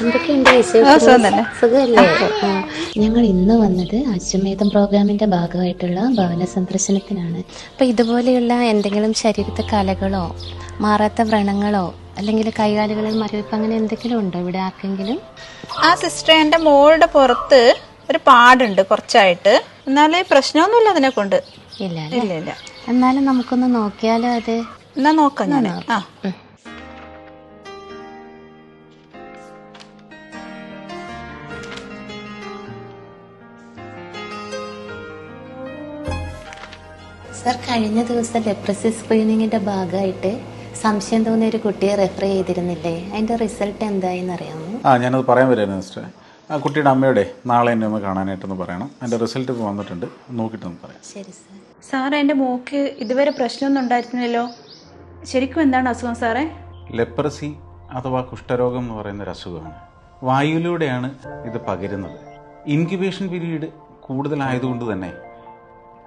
എന്തൊക്കെയുണ്ട് വിശേഷം? സുഖമല്ലേ? ഞങ്ങൾ ഇന്ന് വന്നത് അശ്വമേധം പ്രോഗ്രാമിന്റെ ഭാഗമായിട്ടുള്ള ഭവന സന്ദർശനത്തിനാണ്. അപ്പൊ ഇതുപോലെയുള്ള എന്തെങ്കിലും ശരീരത്തെ കലകളോ മാറാത്ത വ്രണങ്ങളോ അല്ലെങ്കിൽ കൈകാലുകളിൽ മരവിപ്പ് അങ്ങനെ എന്തെങ്കിലും ഉണ്ടോ ഇവിടെ ആർക്കെങ്കിലും? ആ സിസ്റ്റർ, എന്റെ മോളുടെ പുറത്ത് ഒരു പാടുണ്ട് കുറച്ചായിട്ട്. എന്നാലേ പ്രശ്നമൊന്നുമില്ല അതിനെ കൊണ്ട്. ഇല്ല ഇല്ല. എന്നാലും നമുക്കൊന്ന് നോക്കിയാലോ അത്? എന്നാ നോക്കാം ഞാൻ. ആ സർ, കഴിഞ്ഞ ദിവസം ലെപ്രസി സ്ക്രീനിങ്ങിന്റെ ഭാഗമായിട്ട് സംശയം തോന്നിയ ഒരു കുട്ടിയെ റെഫർ ചെയ്തിരുന്നില്ലേ? അതിന്റെ റിസൾട്ട് എന്തായെന്ന് അറിയാമോ? ഞാനത് പറയാൻ വരായിരുന്നു സിസ്റ്റർ. ആ കുട്ടിയുടെ അമ്മയുടെ നാളെ എന്നെ ഒന്ന് കാണാനായിട്ടൊന്ന് പറയണം. അതിന്റെ റിസൾട്ട് ഇപ്പോൾ വന്നിട്ടുണ്ട്, നോക്കിയിട്ട് ഒന്ന് പറയാം. ശരി സാർ. സാറേ, എൻ്റെ മോക്ക് ഇതുവരെ പ്രശ്നമൊന്നും ഉണ്ടായിരുന്നില്ലല്ലോ. ശരിക്കും എന്താണ് അസുഖം സാറേ? ലെപ്രസി അഥവാ കുഷ്ഠരോഗം എന്ന് പറയുന്നൊരു അസുഖമാണ്. വായുവിലൂടെയാണ് ഇത് പകരുന്നത്. ഇൻക്യുബേഷൻ പീരീഡ് കൂടുതലായതുകൊണ്ട് തന്നെ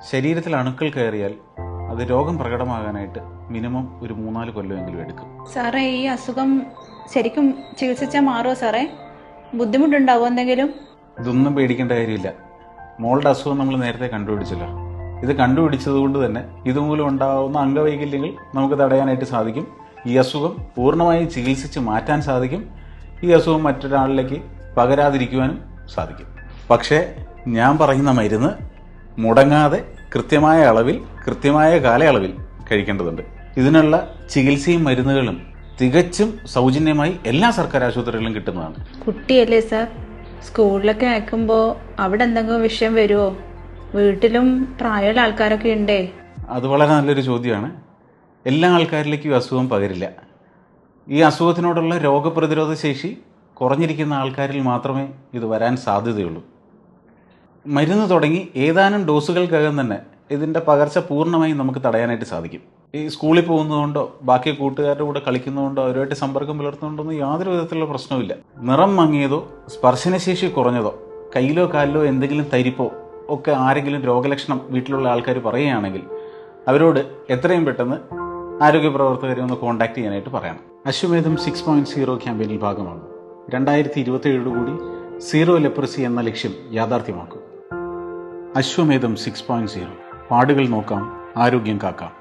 ശരീരത്തിൽ അണുക്കൾ കയറിയാൽ അത് രോഗം പ്രകടമാകാനായിട്ട് മിനിമം ഒരു 3-4 കൊല്ലമെങ്കിലും എടുക്കും. സാറേ, ഈ അസുഖം ശരിക്കും ചികിത്സിച്ചാൽ മാറുമോ സാറേ? ബുദ്ധിമുട്ടുണ്ടാവുമോ എന്തെങ്കിലും? ഇതൊന്നും പേടിക്കേണ്ട കാര്യമില്ല. മോളുടെ അസുഖം നമ്മൾ നേരത്തെ കണ്ടുപിടിച്ചല്ലോ. ഇത് കണ്ടുപിടിച്ചത് കൊണ്ട് തന്നെ ഇതുമൂലം ഉണ്ടാകുന്ന അംഗവൈകല്യങ്ങൾ നമുക്ക് തടയാനായിട്ട് സാധിക്കും. ഈ അസുഖം പൂർണ്ണമായും ചികിത്സിച്ച് മാറ്റാൻ സാധിക്കും. ഈ അസുഖം മറ്റൊരാളിലേക്ക് പകരാതിരിക്കുവാനും സാധിക്കും. പക്ഷേ ഞാൻ പറയുന്ന മരുന്ന് മുടങ്ങാതെ കൃത്യമായ അളവിൽ കൃത്യമായ കാലയളവിൽ കഴിക്കേണ്ടതുണ്ട്. ഇതിനുള്ള ചികിത്സയും മരുന്നുകളും തികച്ചും സൗജന്യമായി എല്ലാ സർക്കാർ ആശുപത്രികളിലും കിട്ടുന്നതാണ്. കുട്ടിയല്ലേ സാർ? സ്കൂളിലൊക്കെ അയക്കുമ്പോൾ അവിടെ എന്തെങ്കിലും വിഷയം വരുമോ? വീട്ടിലും പ്രായമുള്ള ആൾക്കാരൊക്കെ ഉണ്ടേ. അത് വളരെ നല്ലൊരു ചോദ്യമാണ്. എല്ലാ ആൾക്കാരിലേക്കും ഈ അസുഖം പകരില്ല. ഈ അസുഖത്തിനോടുള്ള രോഗപ്രതിരോധ ശേഷി കുറഞ്ഞിരിക്കുന്ന ആൾക്കാരിൽ മാത്രമേ ഇത് വരാൻ സാധ്യതയുള്ളൂ. മരുന്ന് തുടങ്ങി ഏതാനും ഡോസുകൾക്കകം തന്നെ ഇതിൻ്റെ പകർച്ച പൂർണ്ണമായും നമുക്ക് തടയാനായിട്ട് സാധിക്കും. ഈ സ്കൂളിൽ പോകുന്നതുകൊണ്ടോ ബാക്കി കൂട്ടുകാരുടെ കൂടെ കളിക്കുന്നതുകൊണ്ടോ അവരുമായിട്ട് സമ്പർക്കം പുലർത്തുന്നതുകൊണ്ടൊന്നും യാതൊരു വിധത്തിലുള്ള പ്രശ്നവുമില്ല. നിറം മങ്ങിയതോ സ്പർശനശേഷി കുറഞ്ഞതോ കയ്യിലോ കാലിലോ എന്തെങ്കിലും തരിപ്പോ ഒക്കെ ആരെങ്കിലും രോഗലക്ഷണം വീട്ടിലുള്ള ആൾക്കാർ പറയുകയാണെങ്കിൽ അവരോട് എത്രയും പെട്ടെന്ന് ആരോഗ്യ പ്രവർത്തകരെ ഒന്ന് കോൺടാക്ട് ചെയ്യാനായിട്ട് പറയണം. അശ്വമേധം 6.0 ക്യാമ്പയിനിൽ ഭാഗമാണ്. 2027 കൂടി സീറോ ലെപ്രസി എന്ന ലക്ഷ്യം യാഥാർത്ഥ്യമാക്കും. അശ്വമേധം 6.0. പാടുകൾ നോക്കാം, ആരോഗ്യം കാക്കാം.